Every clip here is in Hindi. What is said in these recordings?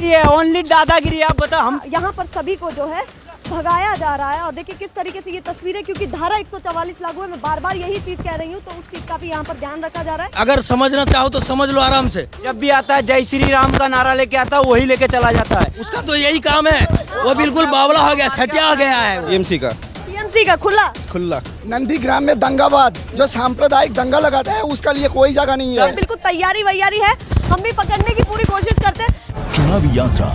ये ओनली दादागिरी। आप बताओ, हम यहाँ पर सभी को जो है भगाया जा रहा है और देखिए किस तरीके से ये तस्वीरें, क्योंकि धारा 144 लागू है। मैं बार बार यही चीज कह रही हूँ, तो उस चीज का भी यहाँ पर ध्यान रखा जा रहा है। अगर समझना चाहो तो समझ लो आराम से। जब भी आता है जय श्री राम का नारा लेके आता है, वही लेके चला जाता है। उसका तो यही काम है, वो बिल्कुल बावला हो गया, सटिया गया है। टीएमसी का खुला नंदीग्राम में दंगाबाज जो सांप्रदायिक दंगा लगाता है, उसका लिए कोई जगह नहीं है। बिल्कुल तैयारी वैयारी है, हम भी पकड़ने की पूरी कोशिश करते हैं। चुनावी यात्रा।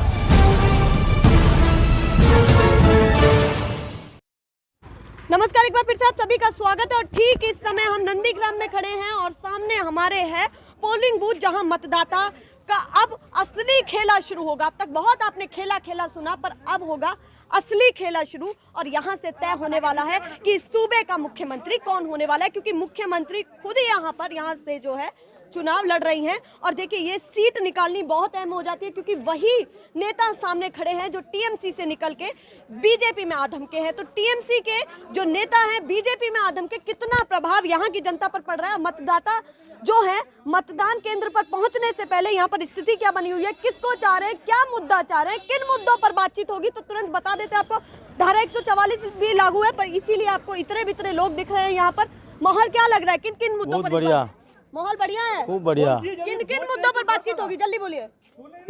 नमस्कार, एक बार फिर से आप सभी का स्वागत है। और ठीक इस समय हम नंदीग्राम में खड़े हैं और सामने हमारे है पोलिंग बूथ, जहां मतदाता का अब असली खेला शुरू होगा। अब तक बहुत आपने खेला सुना, पर अब होगा असली खेला शुरू। और यहाँ से तय होने वाला है कि सूबे का मुख्यमंत्री कौन होने वाला है, क्योंकि मुख्यमंत्री खुद ही यहाँ से जो है चुनाव लड़ रही हैं। और देखिए ये सीट निकालनी बहुत अहम हो जाती है, क्योंकि वही नेता सामने खड़े हैं जो टीएमसी से निकल के बीजेपी में आधम के हैं। तो टीएमसी के जो नेता हैं बीजेपी में आधम के, कितना प्रभाव यहाँ की जनता पर पड़ रहा है। मतदाता जो है मतदान केंद्र पर पहुंचने से पहले यहाँ पर स्थिति क्या बनी हुई है, किसको चाह रहे हैं, क्या मुद्दा चाह रहे हैं, किन मुद्दों पर बातचीत होगी, तो तुरंत बता देते हैं आपको। धारा 144 भी लागू है, पर इसीलिए आपको इतने बितरे लोग दिख रहे हैं यहाँ पर। माहौल क्या लग रहा है, किन किन मुद्दों पर? बढ़िया, माहौल बढ़िया है, खूब बढ़िया। किन किन मुद्दों पर बातचीत होगी, जल्दी बोलिए।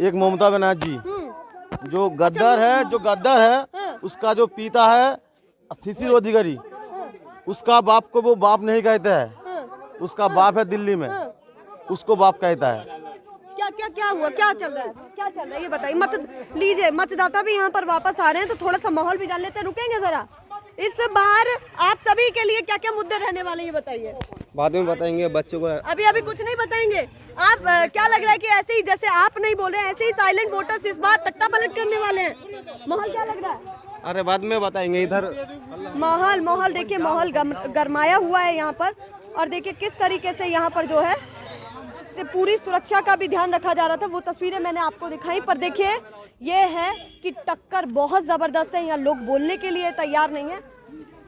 एक ममता बनर्जी जो गद्दार है उसका जो पिता है शिशिर अधिकारी, उसका बाप को वो बाप नहीं कहता है, उसका बाप है दिल्ली में, उसको बाप कहता है। क्या हुआ, क्या चल रहा है ये बताइए। मतदाता भी यहाँ पर वापस आ रहे हैं, तो थोड़ा सा माहौल भी जान लेते हैं। रुकेंगे जरा। इस बार आप सभी के लिए क्या क्या मुद्दे रहने वाले ये बताइए। बाद में बताएंगे बच्चों को, अभी कुछ नहीं बताएंगे आप। क्या लग रहा है कि ऐसे ही जैसे आप नहीं बोल रहे हैं, ऐसे ही साइलेंट वोटर्स इस बार तख्ता पलट करने वाले हैं? माहौल क्या लग रहा है? अरे बाद में बताएंगे। इधर माहौल देखिए, माहौल गरमाया हुआ है यहाँ पर। और देखिए किस तरीके से यहाँ पर जो है से पूरी सुरक्षा का भी ध्यान रखा जा रहा था। वो तस्वीरें मैंने आपको दिखाई, पर देखिए ये है कि टक्कर बहुत ज़बरदस्त है। यहाँ लोग बोलने के लिए तैयार नहीं है।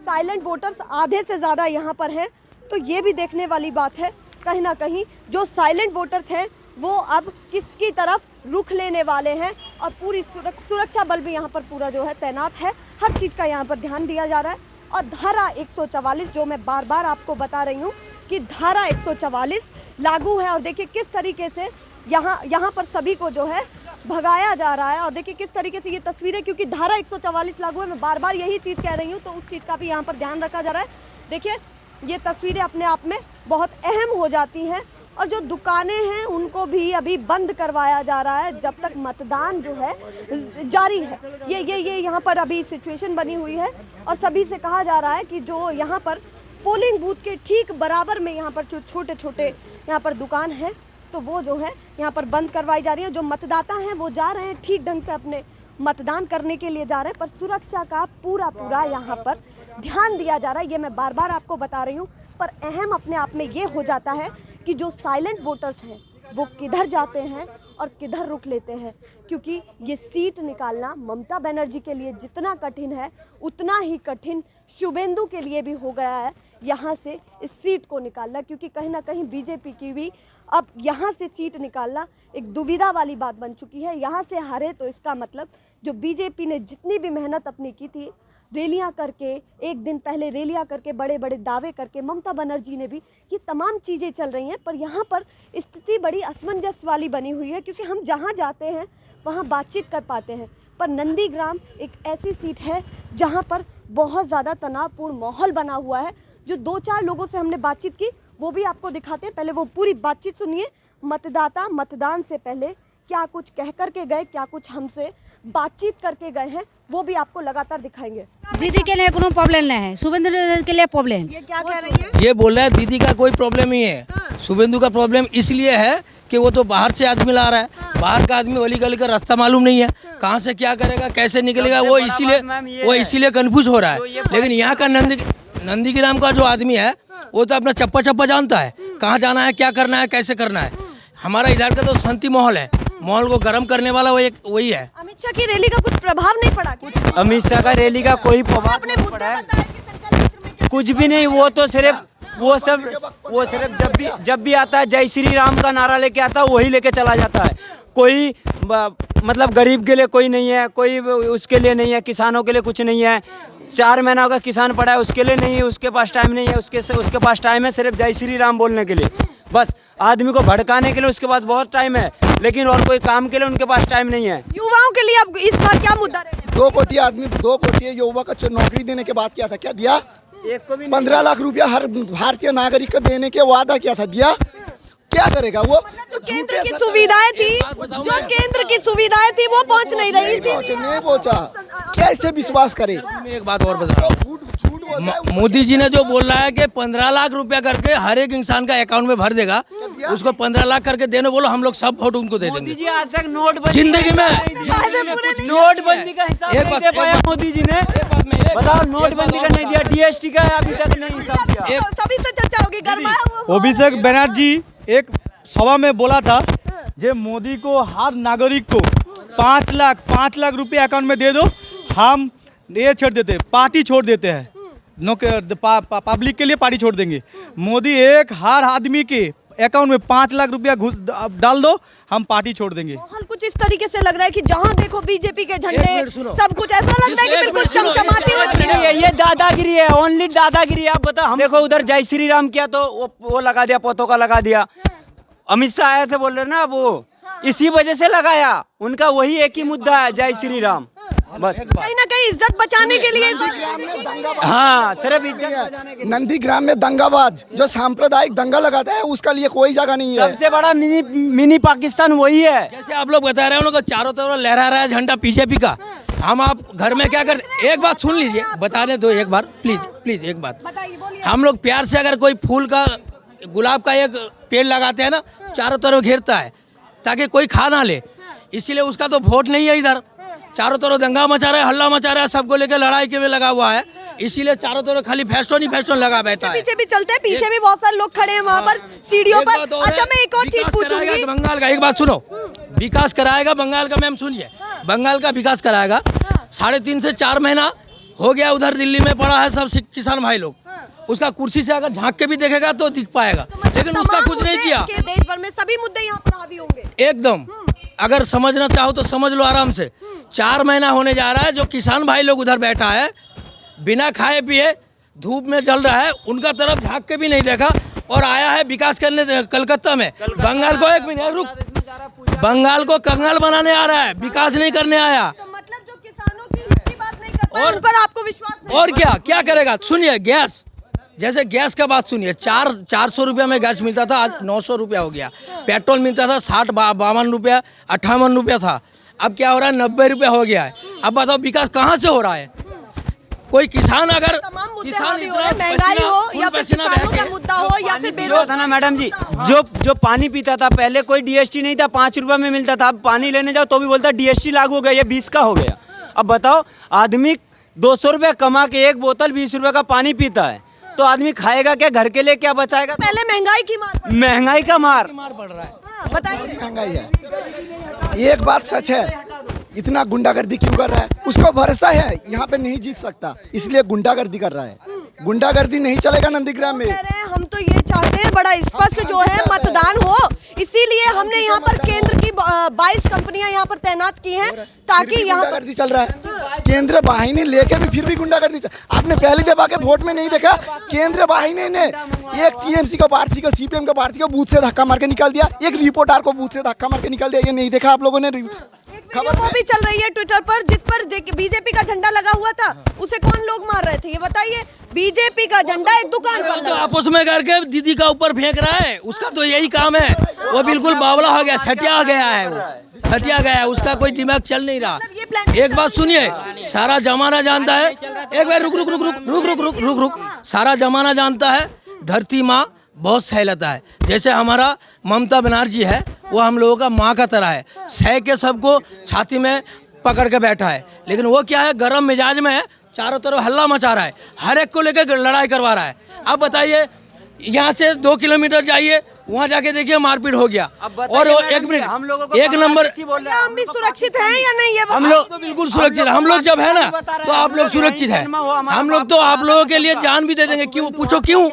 साइलेंट वोटर्स आधे से ज़्यादा यहाँ पर हैं, तो ये भी देखने वाली बात है। कहीं ना कहीं जो साइलेंट वोटर्स हैं वो अब किसकी तरफ रुख लेने वाले हैं, और पूरी सुरक्षा बल भी यहाँ पर पूरा जो है तैनात है। हर चीज़ का यहाँ पर ध्यान दिया जा रहा है। और धारा 144 जो मैं बार बार आपको बता रही हूँ कि धारा 144 लागू है। और देखिए किस तरीके से यहाँ पर सभी को जो है भगाया जा रहा है। और देखिए किस तरीके से ये तस्वीरें, क्योंकि धारा 144 लागू है। मैं बार बार यही चीज़ कह रही हूँ, तो उस चीज़ का भी यहाँ पर ध्यान रखा जा रहा है। देखिए ये तस्वीरें अपने आप में बहुत अहम हो जाती हैं। और जो दुकानें हैं उनको भी अभी बंद करवाया जा रहा है जब तक मतदान जो है जारी है। ये यहाँ पर अभी सिचुएशन बनी हुई है। और सभी से कहा जा रहा है कि जो यहाँ पर पोलिंग बूथ के ठीक बराबर में यहाँ पर जो छोटे यहाँ पर दुकान है, तो वो जो है यहाँ पर बंद करवाई जा रही है। जो मतदाता हैं वो जा रहे हैं ठीक ढंग से अपने मतदान करने के लिए जा रहे हैं, पर सुरक्षा का पूरा यहाँ पर ध्यान दिया जा रहा है। ये मैं बार बार आपको बता रही हूँ। पर अहम अपने आप में ये हो जाता है कि जो साइलेंट वोटर्स हैं वो किधर जाते हैं और किधर रुक लेते हैं, क्योंकि ये सीट निकालना ममता बनर्जी के लिए जितना कठिन है, उतना ही कठिन शुभेंदु के लिए भी हो गया है यहाँ से इस सीट को निकालना। क्योंकि कहीं ना कहीं बीजेपी की भी अब यहाँ से सीट निकालना एक दुविधा वाली बात बन चुकी है। यहाँ से हारे तो इसका मतलब जो बीजेपी ने जितनी भी मेहनत अपनी की थी, रैलियां करके, एक दिन पहले रैलियां करके, बड़े बड़े दावे करके, ममता बनर्जी ने भी, ये तमाम चीज़ें चल रही हैं। पर यहाँ पर स्थिति बड़ी असमंजस वाली बनी हुई है, क्योंकि हम जहाँ जाते हैं वहाँ बातचीत कर पाते हैं, पर नंदीग्राम एक ऐसी सीट है जहाँ पर बहुत ज़्यादा तनावपूर्ण माहौल बना हुआ है। जो 2-4 लोगों से हमने बातचीत की वो भी आपको दिखाते हैं। पहले वो पूरी बातचीत सुनिए। मतदाता मतदान से पहले क्या कुछ कह करके गए, क्या कुछ हमसे बातचीत करके गए हैं, वो भी आपको लगातार दिखाएंगे। दीदी के लिए कोनो प्रॉब्लम नहीं है, शुभेंदु के लिए प्रॉब्लम। ये क्या कह रही है? ये बोल रहा है दीदी का कोई प्रॉब्लम नहीं है। शुभेंदु का प्रॉब्लम इसलिए है कि वो तो बाहर से आदमी ला रहा है। बाहर का आदमी गली गली का रास्ता मालूम नहीं है, कहाँ से क्या करेगा, कैसे निकलेगा, वो इसीलिए कंफ्यूज हो रहा है। लेकिन यहाँ का नंदीग्राम का जो आदमी है वो तो अपना चप्पा जानता है, कहाँ जाना है, क्या करना है, कैसे करना है। हमारा इधर का तो शांति माहौल है, माहौल को गर्म करने वाला वही है। अमित शाह की रैली का कुछ प्रभाव नहीं पड़ा क्या? अमित शाह का रैली का कोई प्रभाव नहीं पड़ा है, कुछ भी नहीं। वो सिर्फ जब भी आता है जय श्री राम का नारा लेके आता है, वही लेके चला जाता है। कोई मतलब गरीब के लिए कोई नहीं है, कोई उसके लिए नहीं है, किसानों के लिए कुछ नहीं है। 4 महीना होगा किसान पड़ा है, उसके लिए नहीं है, उसके पास टाइम नहीं है, उसके पास टाइम है सिर्फ जय श्री राम बोलने के लिए, बस आदमी को भड़काने के लिए उसके पास बहुत टाइम है, लेकिन और कोई काम के लिए उनके पास टाइम नहीं है। युवाओं के लिए अब इस बार क्या मुद्दा रहेगा? 2 कोटी आदमी 2 कोटी युवा को नौकरी देने के बाद क्या था, क्या दिया? एक को भी 15 लाख रुपया हर भारतीय नागरिक को देने के वादा किया था, दिया? क्या करेगा वो? जो केंद्र की सुविधाएं थी, जो केंद्र की सुविधाएं थी वो पहुंच नहीं रही थी। नहीं पहुंचा, कैसे विश्वास करे? मैं एक बात और बता रहा हूँ, मोदी जी ने जो बोल रहा है कि 15 लाख रुपया करके हर एक इंसान का अकाउंट में भर देगा, उसको 15 लाख करके देने बोलो, हम लोग सब वोट उनको दे मोदी देंगे। जी आज तक नोटबंदी जिंदगी में नोटबंदी का हिसाब नहीं दे पाया मोदी जी ने। बताओ, नोटबंदी का नहीं दिया, DST का अभी तक नहीं हिसाब दिया। सभी से चर्चा होगी, गरमाया हुआ अभिषेक बनर्जी एक सभा में बोला था, जे मोदी को हर नागरिक को 5 लाख रुपए अकाउंट में दे दो, हम ये छोड़ देते, पार्टी छोड़ देते हैं, पब्लिक के लिए पार्टी छोड़ देंगे। मोदी एक हर आदमी के अकाउंट में 5 लाख रुपया घुस डाल दो, हम पार्टी छोड़ देंगे। माहौल कुछ इस तरीके से लग रहा है कि जहां देखो बीजेपी के झंडे, मिनट सुनो। सब कुछ ऐसा लगता है कि बिल्कुल चमचमाती हुई है। ये दादागिरी है, ओनली दादागिरी। आप बताओ, हम देखो उधर जय श्री राम किया तो वो लगा दिया, पोतों का लगा दिया। अमित शाह आए थे बोल रहे ना, वो इसी वजह से लगाया, उनका वही एक ही मुद्दा है, जय श्री राम, बस। कहीं ना कहीं इज्जत बचाने के लिए हाँ, सिर्फ इज्जत बचाने के लिए। नंदीग्राम में दंगाबाज जो सांप्रदायिक दंगा लगाता है, उसका लिए कोई जगह नहीं है। सबसे बड़ा मिनी पाकिस्तान वही है। जैसे आप लोग बता रहे हो ना, चारों तरफ लहरा रहा है झंडा बीजेपी का, हम आप घर में क्या करते? एक बात सुन लीजिए, बताने दो एक बार, प्लीज एक बात। बताइए, बोलिए। हम लोग प्यार से अगर कोई फूल का, गुलाब का एक पेड़ लगाते हैं ना, चारों तरफ घेरता है ताकि कोई खा ना ले, इसीलिए उसका तो वोट नहीं है इधर। चारों तरफ दंगा मचा रहा है, हल्ला मचा रहा है, सबको लेकर लड़ाई के में लगा हुआ है, इसीलिए चारों तरफ खाली फेस्टोन ही फेस्टोन लगा बैठा है। पीछे भी चलते हैं, पीछे भी बहुत सारे लोग खड़े हैं वहाँ पर सीढ़ियों पर। अच्छा, मैं एक और चीज पूछूंगी। बंगाल का एक बात सुनो, विकास कराएगा बंगाल का, मैम सुनिए, बंगाल का विकास कराएगा। 3.5 से 4 महीना हो गया, उधर दिल्ली में पड़ा है सब किसान भाई लोग, उसका कुर्सी से अगर झांक के भी देखेगा तो दिख पाएगा, लेकिन उसका कुछ नहीं किया। देश भर में सभी मुद्दे यहाँ पर हावी होंगे एकदम, अगर समझना चाहो तो समझ लो आराम से। 4 महीना होने जा रहा है, जो किसान भाई लोग उधर बैठा है, बिना खाए पिए धूप में जल रहा है, उनका तरफ झांक के भी नहीं देखा, और आया है विकास करने कलकत्ता में। बंगाल को, एक मिनट रुक, बंगाल को कंगाल बनाने आ रहा है, विकास नहीं करने आया। तो मतलब जो किसानों की हित की बात नहीं करता है, और उन पर आपको विश्वास नहीं? और क्या करेगा? सुनिए, गैस, जैसे गैस का बात सुनिए, 400 रुपया में गैस मिलता था, आज 900 रुपया हो गया। पेट्रोल मिलता था 52 रुपया, 58 रुपया था, अब क्या हो रहा है, 90 रुपया हो गया है। अब बताओ विकास कहाँ से हो रहा है? कोई किसान अगर महंगाई हो या फिर किसानों का मुद्दा हो या फिर जो था ना मैडम जी, जो पानी पीता था पहले, कोई DST नहीं था, 5 रुपये में मिलता था, अब पानी लेने जाओ तो भी बोलता DST लागू हो गया, ये 20 का हो गया। अब बताओ, आदमी 200 रुपये कमा के एक बोतल 20 रुपये का पानी पीता है, तो आदमी खाएगा क्या, घर के लिए क्या बचाएगा? पहले महंगाई की मार पड़ महंगाई का मार पड़ रहा है। बताइए। महंगाई है, एक बात सच है, इतना गुंडागर्दी क्यों कर रहा है? उसको भरोसा है यहाँ पे नहीं जीत सकता, इसलिए गुंडागर्दी कर रहा है। गुंडागर्दी नहीं चलेगा नंदीग्राम में। कह रहे हैं हम तो ये चाहते हैं बड़ा स्पष्ट जो है मतदान हो, इसीलिए हमने यहाँ पर केंद्र की 22 कंपनियां यहाँ पर तैनात की हैं, ताकि यहाँ पर गुंडागर्दी चल रहा है। केंद्र वाहिनी लेके भी फिर भी गुंडागर्दी आपने पहली दफा के वोट में नहीं देखा? केंद्र वाहिनी ने एक TMC को प्रार्थी को, CPM को प्रार्थी को बूथ से धक्का मार के निकाल दिया, एक रिपोर्टर को बूथ से धक्का मार के निकाल दिया। ये नहीं देखा आप लोगों ने? खबर वो भी चल रही है ट्विटर पर, जिस पर बीजेपी का झंडा लगा हुआ था, उसे कौन लोग मार रहे थे ये बताइए? बीजेपी का झंडा एक दुकान पर तो आपस में करके दीदी का ऊपर फेंक रहा है, उसका तो यही काम है। वो बिल्कुल बावला हो गया, सटिया गया है, वो सटिया गया है, उसका कोई दिमाग चल नहीं रहा। एक बात सुनिए, सारा जमाना जानता है, एक बार रुक रुक रुक रुक रुक रुक रुक रुक रुक सारा जमाना जानता है, धरती माँ बहुत सहलता है। जैसे हमारा ममता बनर्जी है, वो हम लोगों का माँ का तरह है, सह के सबको छाती में पकड़ के बैठा है, लेकिन वो क्या है, गरम मिजाज में है, चारों तरफ हल्ला मचा रहा है, हर एक को लेकर लड़ाई करवा रहा है। अब बताइए, यहाँ से 2 किलोमीटर जाइए वहाँ जाके देखिए मारपीट हो गया। अब बताइए और मैडम एक जी, मिनट, हम लोगों को एक नंबर, भैया हम भी सुरक्षित हैं या नहीं ये हम बताओ। लोग तो बिल्कुल सुरक्षित है। हम लोग जब है ना तो आप लोग सुरक्षित है। हम लोग तो आप लोगों के लिए जान भी दे देंगे। क्यों पूछो, क्यों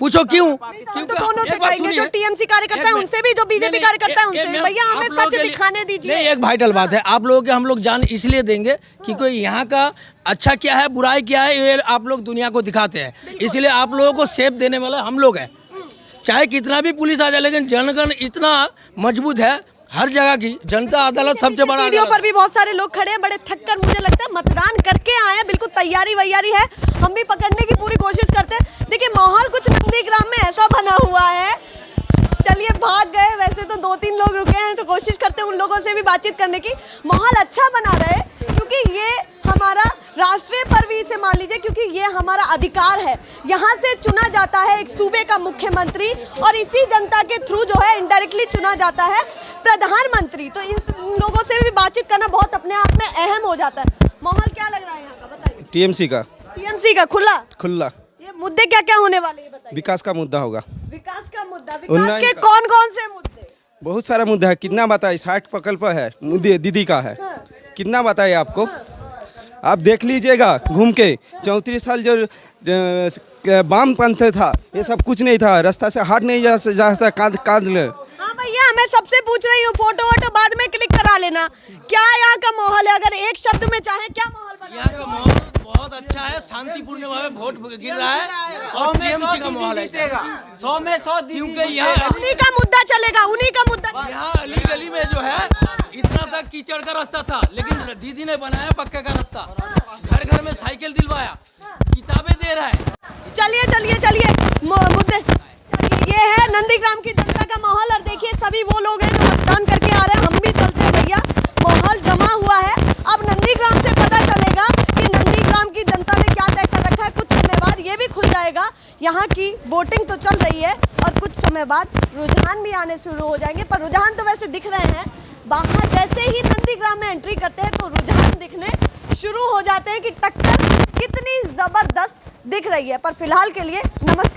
पूछो, क्यों? हम तो दोनों से एक बात कहेंगे, जो सुनिए। टीएमसी कार्यकर्ता है उनसे भी, जो बीजेपी कार्यकर्ता है उनसे, भैया हमें सच दिखाने दीजिए। नहीं, एक वाइटल बात है, आप लोगों के हम लोग जान इसलिए देंगे कि कोई यहाँ का अच्छा क्या है, बुराई क्या है, ये आप लोग दुनिया को दिखाते हैं। इसलिए आप लोगों को सेफ देने वाला हम लोग हैं। चाहे कितना भी पुलिस आ जाए, लेकिन जनगण इतना मजबूत है, हर जगह की जनता अदालत सबसे बड़ा वीडियो अदालत। पर भी बहुत सारे लोग खड़े हैं, बड़े थक कर मुझे लगता है मतदान करके आए हैं, बिल्कुल तैयारी वैयारी है। हम भी पकड़ने की पूरी कोशिश करते हैं। देखिए माहौल कुछ नंदीग्राम में ऐसा बना हुआ है, चलिए भाग गए, वैसे तो 2-3 लोग रुके हैं, तो कोशिश करते हैं उन लोगों से भी बातचीत करने की। माहौल अच्छा बना रहे, क्योंकि ये हमारा राष्ट्रीय पर्व इसे मान लीजिए, क्योंकि ये हमारा अधिकार है। यहाँ से चुना जाता है एक सूबे का मुख्यमंत्री, और इसी जनता के थ्रू जो है इनडायरेक्टली चुना जाता है प्रधानमंत्री। तो इन लोगों से भी बातचीत करना बहुत अपने आप में अहम हो जाता है। माहौल क्या लग रहा है यहाँ का, बताइए। टीएमसी का टीएमसी का खुला, ये मुद्दे क्या क्या होने वाले हैं बताइए। विकास का मुद्दा होगा। विकास का मुद्दा, विकास उन्नयन के का। कौन कौन से मुद्दे? बहुत सारा मुद्दा है, कितना बताए, 60 प्रकल्प है, मुद्दे दीदी का है, कितना बताए आपको। आप देख लीजिएगा घूम के, 34 साल जो वामपंथ था, ये सब कुछ नहीं था, रास्ता से हट नहीं जा सकता, कांद ले। हाँ भैया, मैं सबसे पूछ रही हूँ, फोटो वोटो बाद में क्लिक करा लेना। क्या यहाँ का माहौल है, अगर एक शब्द में चाहे क्या माहौल बना? यहाँ का माहौल बहुत अच्छा है, शांतिपूर्ण भाव में वोट गिर रहा है, और टीएमसी का माहौल है। 100 में 100 क्योंकि यहाँ उन्हीं का मुद्दा चलेगा, उन्हीं का मुद्दा। यहाँ अली गली में जो है इतना तक कीचड़ का रास्ता था, लेकिन दीदी ने बनाया पक्के का रास्ता, घर घर में साइकिल दिलवाया, किताबें दे रहा है। चलिए चलिए चलिए मुद्दे, चलिए ये है नंदीग्राम की जनता का माहौल। और देखिए सभी वो लोग हैं जो मतदान करके आ रहे हैं, हम भी चलते हैं भैया, माहौल जमा हुआ है। अब नंदीग्राम से पता चलेगा कि नंदीग्राम की जनता ने क्या तय कर रखा है। कुछ समय बाद ये भी खुल जाएगा। यहाँ की वोटिंग तो चल रही है, और कुछ समय बाद रुझान भी आने शुरू हो जाएंगे। पर रुझान तो वैसे दिख रहे हैं, बाहर जैसे ही नंदीग्राम में एंट्री करते हैं तो रुझान दिखने शुरू हो जाते हैं कि टक्कर कितनी जबरदस्त दिख रही है। पर फिलहाल के लिए नमस्कार।